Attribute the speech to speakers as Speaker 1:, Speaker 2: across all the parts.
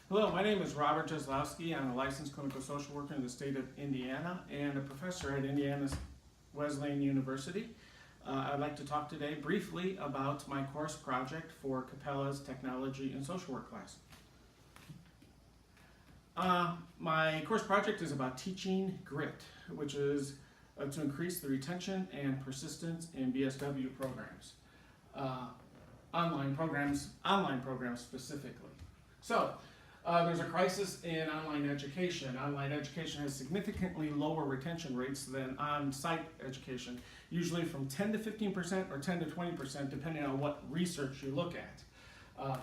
Speaker 1: Hello, my name is Robert Jesiolowski. I'm a licensed clinical social worker in the state of Indiana and a professor at Indiana Wesleyan University. I'd like to talk today briefly about my course project for Capella's Technology and Social Work class. My course project is about teaching GRIT, which is to increase the retention and persistence in BSW programs, online programs specifically. So, there's a crisis in online education. Online education has significantly lower retention rates than on-site education, usually from 10 to 15% or 10 to 20%, depending on what research you look at.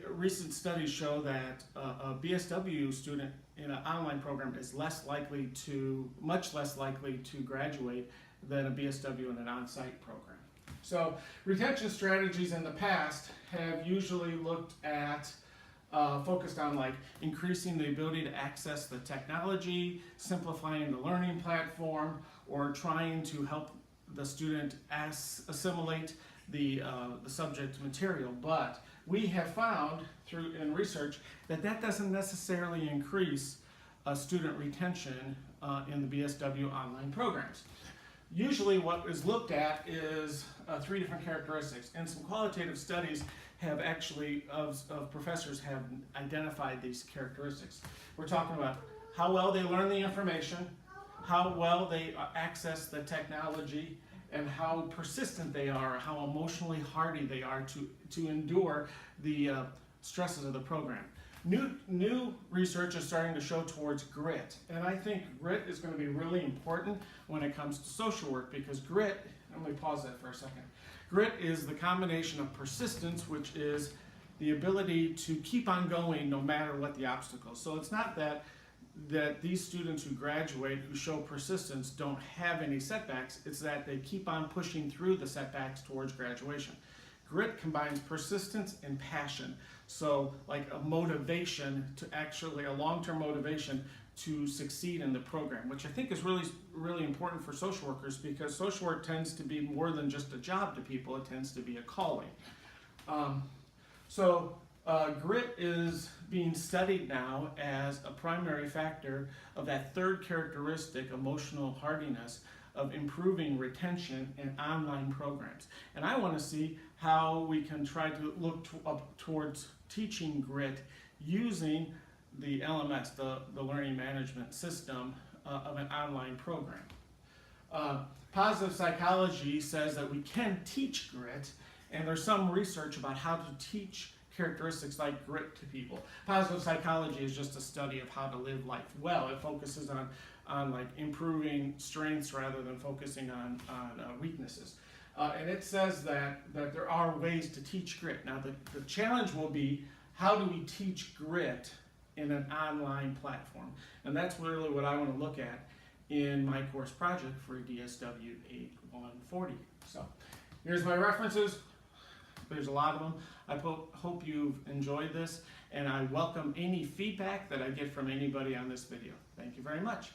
Speaker 1: Recent studies show that a BSW student in an online program is much less likely to graduate than a BSW in an on-site program. So retention strategies in the past have usually looked at focused on increasing the ability to access the technology, simplifying the learning platform, or trying to help the student assimilate the subject material. But we have found in research that doesn't necessarily increase student retention in the BSW online programs. Usually what is looked at is three different characteristics, and some qualitative studies have actually, of professors have identified these characteristics. We're talking about how well they learn the information, how well they access the technology, and how persistent they are, how emotionally hardy they are to endure the stresses of the program. New research is starting to show towards GRIT, and I think GRIT is going to be really important when it comes to social work, because GRIT, let me pause that for a second. GRIT is the combination of persistence, which is the ability to keep on going no matter what the obstacles. So it's not that these students who graduate, who show persistence, don't have any setbacks, it's that they keep on pushing through the setbacks towards graduation. GRIT combines persistence and passion. So like a motivation to a long-term motivation to succeed in the program, which I think is really important for social workers, because social work tends to be more than just a job to people, it tends to be a calling. GRIT is being studied now as a primary factor of that third characteristic, emotional hardiness, of improving retention in online programs. And I want to see how we can try to look up towards teaching GRIT using the LMS, the learning management system of an online program. Positive psychology says that we can teach GRIT, and there's some research about how to teach characteristics like GRIT to people. Positive psychology is just a study of how to live life well. It focuses on improving strengths rather than focusing on weaknesses. And it says that there are ways to teach GRIT. Now the challenge will be, how do we teach GRIT in an online platform? And that's really what I want to look at in my course project for DSW 8140. So here's my references. There's a lot of them. I hope you've enjoyed this, and I welcome any feedback that I get from anybody on this video. Thank you very much.